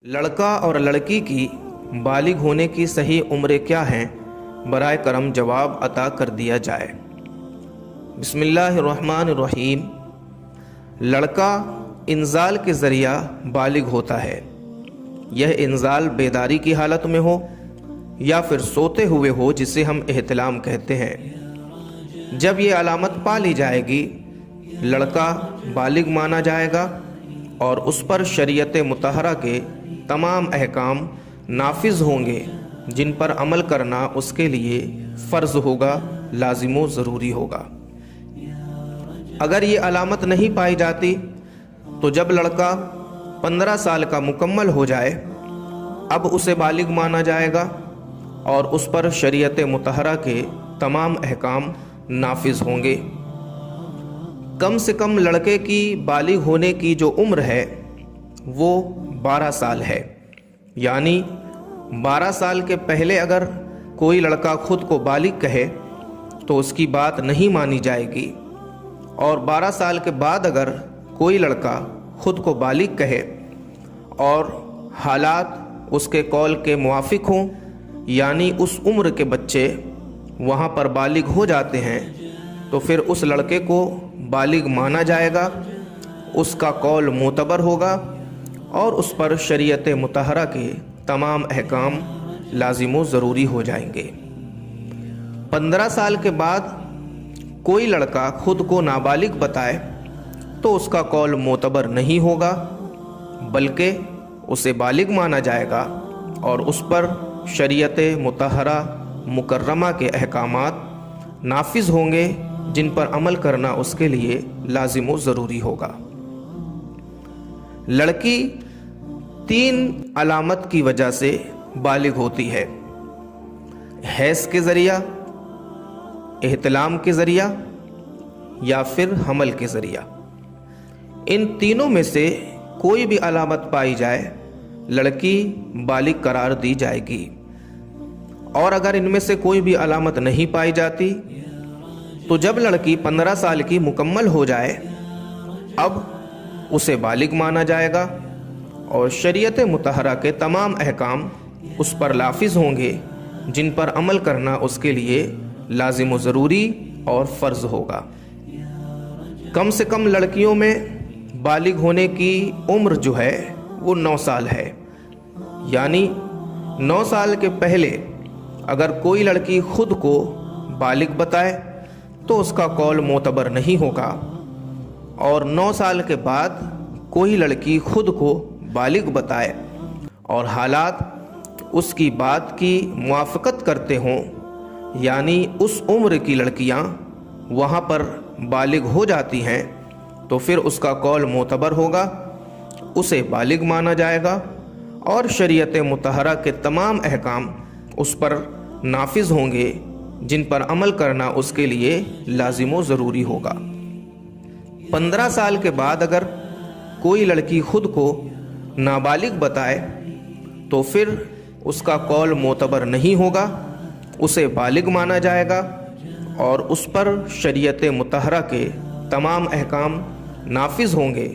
लड़का और लड़की की बालिग होने की सही उम्रें क्या हैं, बराए करम जवाब अता कर दिया जाए। बिस्मिल्लाहिर्रहमानिर्रहीम। लड़का इंजाल के ज़रिया बालिग होता है। यह इंजाल बेदारी की हालत में हो या फिर सोते हुए हो, जिसे हम एहतिलाम कहते हैं। जब ये अलामत पा ली जाएगी, लड़का बालिग माना जाएगा और उस पर शरीयत मुतहरा के तमाम अहकाम नाफिज होंगे, जिन पर अमल करना उसके लिए फ़र्ज होगा, लाजिमो ज़रूरी होगा। अगर ये अलामत नहीं पाई जाती तो जब लड़का 15 साल का मुकम्मल हो जाए, अब उसे बालिग माना जाएगा और उस पर शरीयत मुतहरा के तमाम अहकाम नाफिज होंगे। कम से कम लड़के की बालिग होने की जो उम्र है वो 12 साल है। यानी 12 साल के पहले अगर कोई लड़का खुद को बालिग कहे तो उसकी बात नहीं मानी जाएगी, और 12 साल के बाद अगर कोई लड़का खुद को बालिग कहे और हालात उसके कौल के मुआफिक हों, यानी उस उम्र के बच्चे वहाँ पर बालिग हो जाते हैं, तो फिर उस लड़के को बालिग माना जाएगा, उसका कौल मोतबर होगा और उस पर शरीयत मुतहरा के तमाम अहकाम लाजिमो ज़रूरी हो जाएंगे। 15 साल के बाद कोई लड़का खुद को नाबालिग बताए तो उसका कौल मोतबर नहीं होगा, बल्कि उसे बालिग माना जाएगा और उस पर शरीयत मुतहरा मुकर्रमा के अहकामात नाफिज होंगे, जिन पर अमल करना उसके लिए लाजिमो ज़रूरी होगा। लड़की 3 अलामत की वजह से बालिग होती है: हैज़ के ज़रिया, एहतिलाम के ज़रिया या फिर हमल के ज़रिया। इन तीनों में से कोई भी अलामत पाई जाए, लड़की बालिग करार दी जाएगी। और अगर इनमें से कोई भी अलामत नहीं पाई जाती तो जब लड़की 15 साल की मुकम्मल हो जाए, अब उसे बालिग माना जाएगा और शरीयत मुतहरा के तमाम अहकाम उस पर लाफिज होंगे, जिन पर अमल करना उसके लिए लाजिम व ज़रूरी और फ़र्ज होगा। कम से कम लड़कियों में बालिग होने की उम्र जो है वो 9 साल है। यानी 9 साल के पहले अगर कोई लड़की खुद को बालिग बताए तो उसका कौल मोतबर नहीं होगा, और 9 साल के बाद कोई लड़की खुद को बालिग बताए और हालात उसकी बात की मुआफ़क़त करते हों, यानी उस उम्र की लड़कियां वहां पर बालिग हो जाती हैं, तो फिर उसका कौल मोतबर होगा, उसे बालिग माना जाएगा और शरीयत मुतहरा के तमाम अहकाम उस पर नाफिज होंगे, जिन पर अमल करना उसके लिए लाजिमो ज़रूरी होगा। 15 साल के बाद अगर कोई लड़की खुद को नाबालिग बताए तो फिर उसका कौल मोतबर नहीं होगा, उसे बालिग माना जाएगा और उस पर शरीयत मुतहरा के तमाम अहकाम नाफिज होंगे,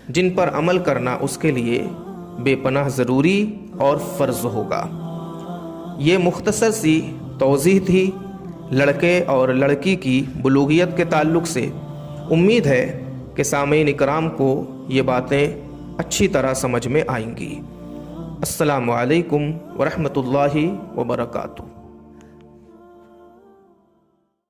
जिन पर अमल करना उसके लिए बेपनाह ज़रूरी और फ़र्ज होगा। ये मुख्तसर सी तौज़ीह थी लड़के और लड़की की बुलूगियत के ताल्लुक़ से। उम्मीद है कि सामीन इकराम को ये बातें अच्छी तरह समझ में आएंगी। अस्सलामु अलैकुम व रहमतुल्लाहि व बरकातुहू।